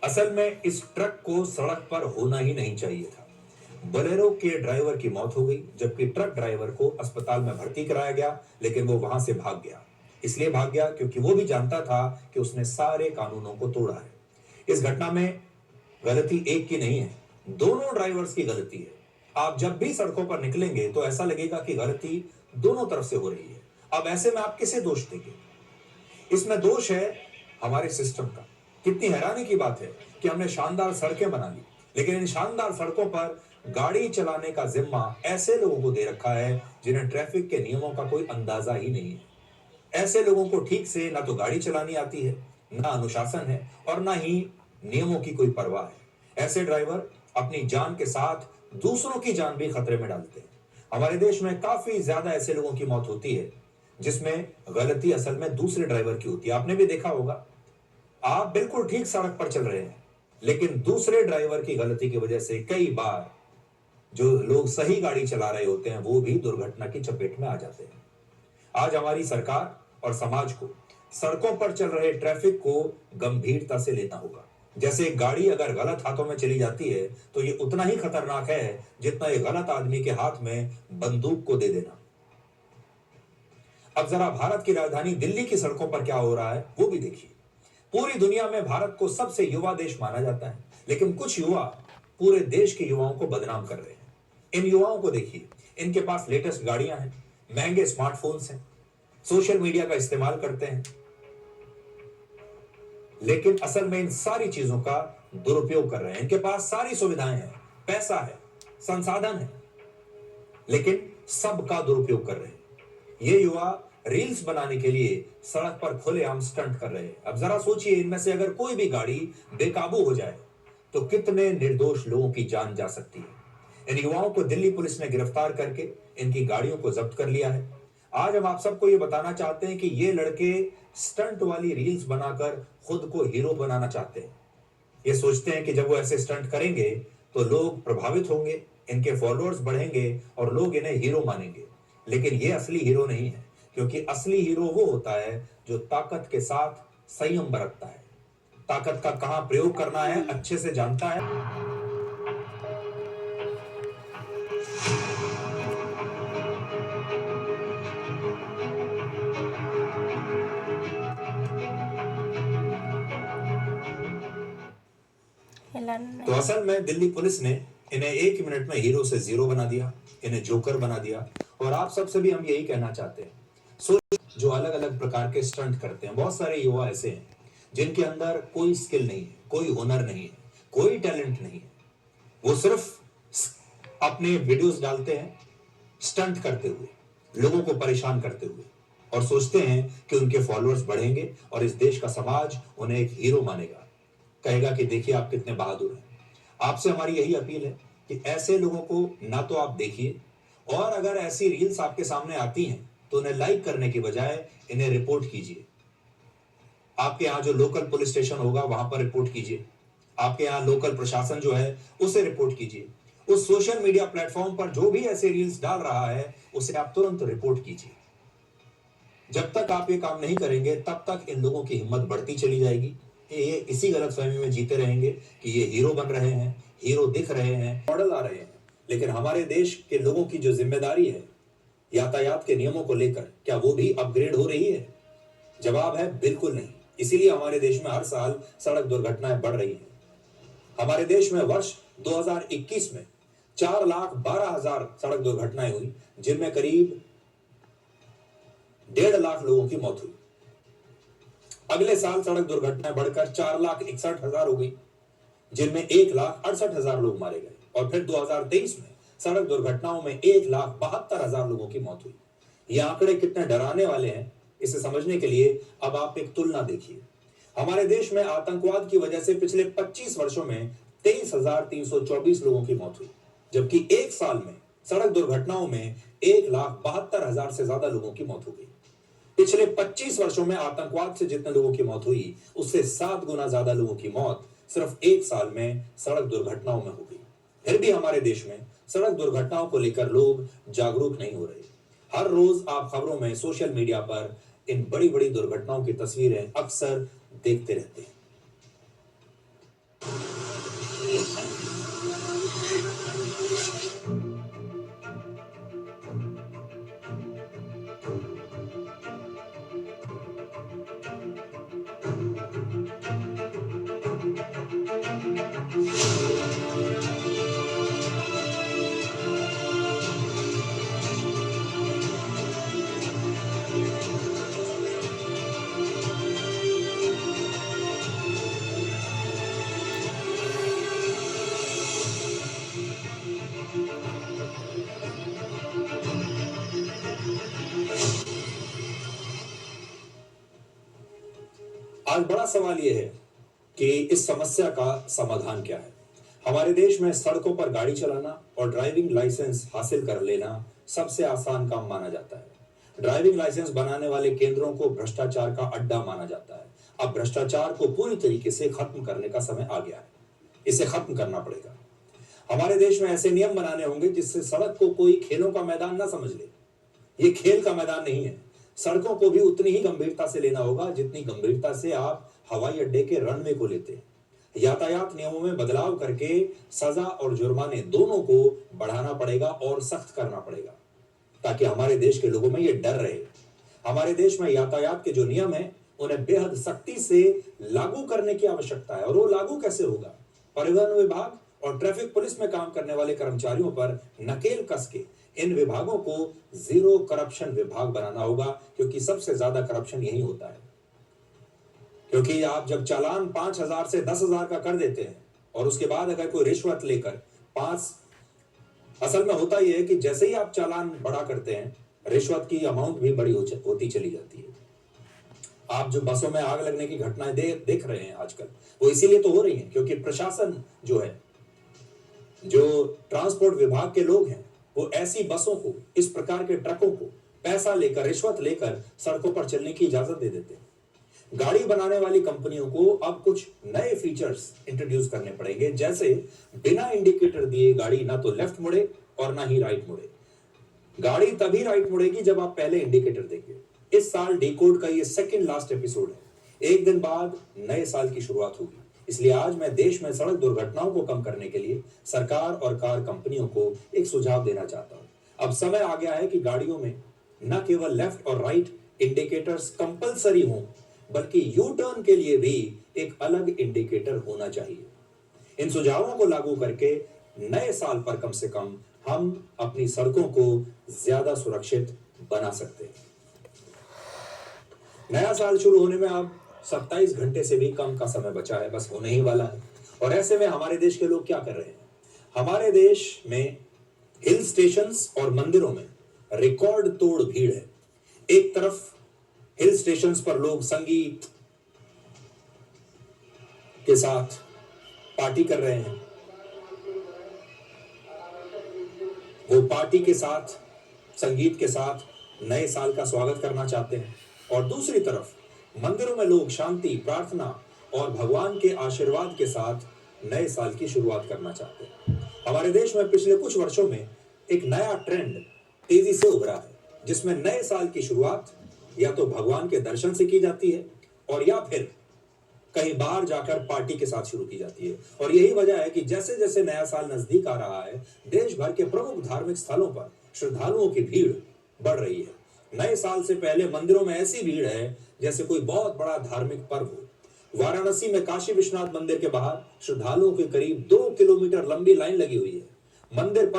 असल में इस ट्रक को सड़क पर होना ही नहीं चाहिए था। बोलेरो के ड्राइवर की मौत हो गई, जबकि ट्रक ड्राइवर को अस्पताल में भर्ती कराया गया, लेकिन वो वहां से भाग गया। इसलिए भाग गया क्योंकि वो भी जानता था कि उसने सारे कानूनों को तोड़ा है। इस घटना में गलती एक की नहीं है, दोनों ड्राइवर्स की गलती है। आप जब भी सड़कों पर निकलेंगे तो ऐसा लगेगा कि गलती दोनों तरफ से हो रही है। अब ऐसे में आप किसे दोष देंगे? इसमें दोष है हमारे सिस्टम का। कितनी हैरानी की बात है कि हमने शानदार सड़कें बना ली, लेकिन इन शानदार सड़कों पर गाड़ी चलाने का जिम्मा ऐसे लोगों को दे रखा है जिन्हें ट्रैफिक के नियमों का कोई अंदाजा ही नहीं है। ऐसे लोगों को ठीक से ना तो गाड़ी चलानी आती है, ना अनुशासन है, और ना ही नियमों की कोई परवाह है। ऐसे ड्राइवर अपनी जान के साथ दूसरों की जान भी खतरे में डालते हैं। हमारे देश में काफी ज्यादा ऐसे लोगों की मौत होती है जिसमें गलती असल में दूसरे ड्राइवर की होती है। आपने भी देखा होगा, आप बिल्कुल ठीक सड़क पर चल रहे हैं, लेकिन दूसरे ड्राइवर की गलती की वजह से कई बार जो लोग सही गाड़ी चला रहे होते हैं वो भी दुर्घटना की चपेट में आ जाते हैं। आज हमारी सरकार और समाज को सड़कों पर चल रहे ट्रैफिक को गंभीरता से लेना होगा। जैसे एक गाड़ी अगर गलत हाथों में चली जाती है तो ये उतना ही खतरनाक है जितना ये गलत आदमी के हाथ में बंदूक को दे देना। अब जरा भारत की राजधानी दिल्ली की सड़कों पर क्या हो रहा है वो भी देखिए। पूरी दुनिया में भारत को सबसे युवा देश माना जाता है, लेकिन कुछ युवा पूरे देश के युवाओं को बदनाम कर रहे हैं। इन युवाओं को देखिए, इनके पास लेटेस्ट गाड़ियां हैं, महंगे स्मार्टफोन्स हैं, सोशल मीडिया का इस्तेमाल करते हैं, लेकिन असल में इन सारी चीजों का दुरुपयोग कर रहे हैं। इनके पास सारी सुविधाएं हैं, पैसा है, संसाधन है, लेकिन सबका दुरुपयोग कर रहे हैं। ये युवा रील्स बनाने के लिए सड़क पर खुलेआम स्टंट कर रहे हैं। अब जरा सोचिए, इनमें से अगर कोई भी गाड़ी बेकाबू हो जाए तो कितने निर्दोष लोगों की जान जा सकती है। इन युवाओं को दिल्ली पुलिस ने गिरफ्तार करके इनकी गाड़ियों को जब्त कर लिया है। आज हम आप सबको ये बताना चाहते हैं कि ये लड़के स्टंट वाली रील्स बनाकर खुद को हीरो बनाना चाहते हैं। ये सोचते हैं कि जब वो ऐसे स्टंट करेंगे तो लोग प्रभावित होंगे, इनके फॉलोअर्स बढ़ेंगे और लोग इन्हें हीरो मानेंगे। लेकिन ये असली हीरो नहीं है, क्योंकि असली हीरो वो होता है जो ताकत के साथ संयम बरतता है, ताकत का कहां प्रयोग करना है अच्छे से जानता है। तो असल में दिल्ली पुलिस ने इन्हें एक मिनट में हीरो से जीरो बना दिया, इन्हें जोकर बना दिया। और आप सबसे भी हम यही कहना चाहते हैं, जो अलग अलग प्रकार के स्टंट करते हैं, बहुत सारे युवा ऐसे हैं जिनके अंदर कोई स्किल नहीं है, कोई हुनर नहीं है, कोई टैलेंट नहीं है। वो सिर्फ अपने वीडियोस डालते हैं स्टंट करते हुए, लोगों को परेशान करते हुए, और सोचते हैं कि उनके फॉलोअर्स बढ़ेंगे और इस देश का समाज उन्हें एक हीरो मानेगा, कहेगा कि देखिए आप कितने बहादुर हैं। आपसे हमारी यही अपील है कि ऐसे लोगों को ना तो आप देखिए, और अगर ऐसी रील्स आपके सामने आती हैं तो उन्हें लाइक करने की बजाय इन्हें रिपोर्ट कीजिए। आपके यहाँ जो लोकल पुलिस स्टेशन होगा वहां पर रिपोर्ट कीजिए। आपके यहाँ लोकल प्रशासन जो है उसे रिपोर्ट कीजिए। उस सोशल मीडिया प्लेटफॉर्म पर जो भी ऐसे रील्स डाल रहा है उसे आप तुरंत रिपोर्ट कीजिए। जब तक आप ये काम नहीं करेंगे तब तक इन लोगों की हिम्मत बढ़ती चली जाएगी। ये इसी गलतफहमी में जीते रहेंगे कि ये हीरो बन रहे हैं, हीरो दिख रहे हैं, मॉडल आ रहे हैं। लेकिन हमारे देश के लोगों की जो जिम्मेदारी है यातायात के नियमों को लेकर, क्या वो भी अपग्रेड हो रही है? जवाब है बिल्कुल नहीं। इसीलिए हमारे देश में हर साल सड़क दुर्घटनाएं बढ़ रही हैं। हमारे देश में वर्ष 2021 में 4,12,000 सड़क दुर्घटनाएं हुई, जिनमें करीब 1.5 लाख लोगों की मौत हुई। अगले साल सड़क दुर्घटनाएं बढ़कर 4,61,000 हो गई, जिनमें 1,68,000 लोग मारे गए। और फिर 2023 में सड़क दुर्घटनाओं में 1,72,000 लोगों की मौत हुई। ये आंकड़े कितने डराने वाले हैं, इसे समझने के लिए अब आप एक तुलना देखिए। हमारे देश में आतंकवाद की वजह से पिछले 25 वर्षों में 23,324 लोगों की मौत हुई, जबकि एक साल में सड़क दुर्घटनाओं में 1,72,000 से ज्यादा लोगों की मौत हो गई। पिछले 25 वर्षों में आतंकवाद से जितने लोगों की मौत हुई उससे 7 गुना ज्यादा लोगों की मौत सिर्फ एक साल में सड़क दुर्घटनाओं में हो गई। फिर भी हमारे देश में सड़क दुर्घटनाओं को लेकर लोग जागरूक नहीं हो रहे। हर रोज आप खबरों में, सोशल मीडिया पर इन बड़ी बड़ी दुर्घटनाओं की तस्वीरें अक्सर देखते रहते हैं। आज बड़ा सवाल यह है कि इस समस्या का समाधान क्या है। हमारे देश में सड़कों पर गाड़ी चलाना और ड्राइविंग लाइसेंस हासिल कर लेना सबसे आसान काम माना जाता है। ड्राइविंग लाइसेंस बनाने वाले केंद्रों को भ्रष्टाचार का अड्डा माना जाता है। अब भ्रष्टाचार को पूरी तरीके से खत्म करने का समय आ गया है। इसे खत्म करना पड़ेगा। हमारे देश में ऐसे नियम बनाने होंगे जिससे सड़क को कोई खेलों का मैदान ना समझ ले। ये खेल का मैदान नहीं है। सड़कों को भी उतनी ही गंभीरता से लेना होगा जितनी गंभीरता से आप हवाई अड्डे के रनवे को लेते हैं। यातायात नियमों में बदलाव करके सजा और जुर्माने दोनों को बढ़ाना पड़ेगा और सख्त करना पड़ेगा, ताकि हमारे देश के लोगों में ये डर रहे। हमारे देश में यातायात के जो नियम है उन्हें बेहद सख्ती से लागू करने की आवश्यकता है। और वो लागू कैसे होगा? परिवहन विभाग और ट्रैफिक पुलिस में काम करने वाले कर्मचारियों पर नकेल कस के इन विभागों को जीरो करप्शन विभाग बनाना होगा, क्योंकि सबसे ज्यादा करप्शन यही होता है। क्योंकि आप जब चालान 5,000 से 10,000 का कर देते हैं और उसके बाद अगर कोई रिश्वत लेकर असल में होता यह है कि जैसे ही आप चालान बड़ा करते हैं, रिश्वत की अमाउंट भी बड़ी होती चली जाती है। आप जो बसों में आग लगने की घटनाएं देख रहे हैं आजकल, वो इसीलिए तो हो रही हैं क्योंकि प्रशासन जो है, जो ट्रांसपोर्ट विभाग के लोग हैं, वो ऐसी बसों को, इस प्रकार के ट्रकों को पैसा लेकर, रिश्वत लेकर सड़कों पर चलने की इजाजत दे देते हैं। गाड़ी बनाने वाली कंपनियों को अब कुछ नए फीचर्स इंट्रोड्यूस करने पड़ेंगे, जैसे बिना इंडिकेटर दिए गाड़ी ना तो लेफ्ट मुड़े और ना ही राइट मुड़े। गाड़ी तभी राइट मुड़ेगी जब आप पहले इंडिकेटर देंगे। इस साल डिकोड का ये सेकंड लास्ट एपिसोड है। एक दिन बाद नए साल की शुरुआत होगी। इसलिए आज मैं देश में सड़क दुर्घटनाओं को कम करने के लिए सरकार और कार कंपनियों को एक सुझाव देना चाहता हूं। अब समय आ गया है कि गाड़ियों में न केवल लेफ्ट और राइट इंडिकेटर्स कंपलसरी हों, बल्कि यू टर्न के लिए भी एक अलग इंडिकेटर होना चाहिए। इन सुझावों को लागू करके नए साल पर कम से कम हम अपनी सड़कों को ज्यादा सुरक्षित बना सकते हैं। नया साल शुरू होने में अब 27 घंटे से भी कम का समय बचा है, बस होने ही वाला है। और ऐसे में हमारे देश के लोग क्या कर रहे हैं? हमारे देश में हिल स्टेशंस और मंदिरों में रिकॉर्ड तोड़ भीड़ है। एक तरफ हिल स्टेशंस पर लोग संगीत के साथ पार्टी कर रहे हैं, वो पार्टी के साथ, संगीत के साथ नए साल का स्वागत करना चाहते हैं। और दूसरी तरफ मंदिरों में लोग शांति, प्रार्थना और भगवान के आशीर्वाद के साथ नए साल की शुरुआत करना चाहते हैं। हमारे देश में पिछले कुछ वर्षों में एक नया ट्रेंड तेजी से उभरा है, जिसमें नए साल की शुरुआत या तो भगवान के दर्शन से की जाती है और या फिर कहीं बाहर जाकर पार्टी के साथ शुरू की जाती है। और यही वजह है कि जैसे जैसे नया साल नजदीक आ रहा है, देश भर के प्रमुख धार्मिक स्थलों पर श्रद्धालुओं की भीड़ बढ़ रही है। नए साल से पहले मंदिरों में ऐसी भीड़ है जैसे कोई बहुत बड़ा धार्मिक पर्व हो। वाराणसी में काशी विश्वनाथ मंदिर के बाहर श्रद्धालुओं के करीब 2 किलोमीटर लंबी लाइन लगी हुई है। मंदिर पर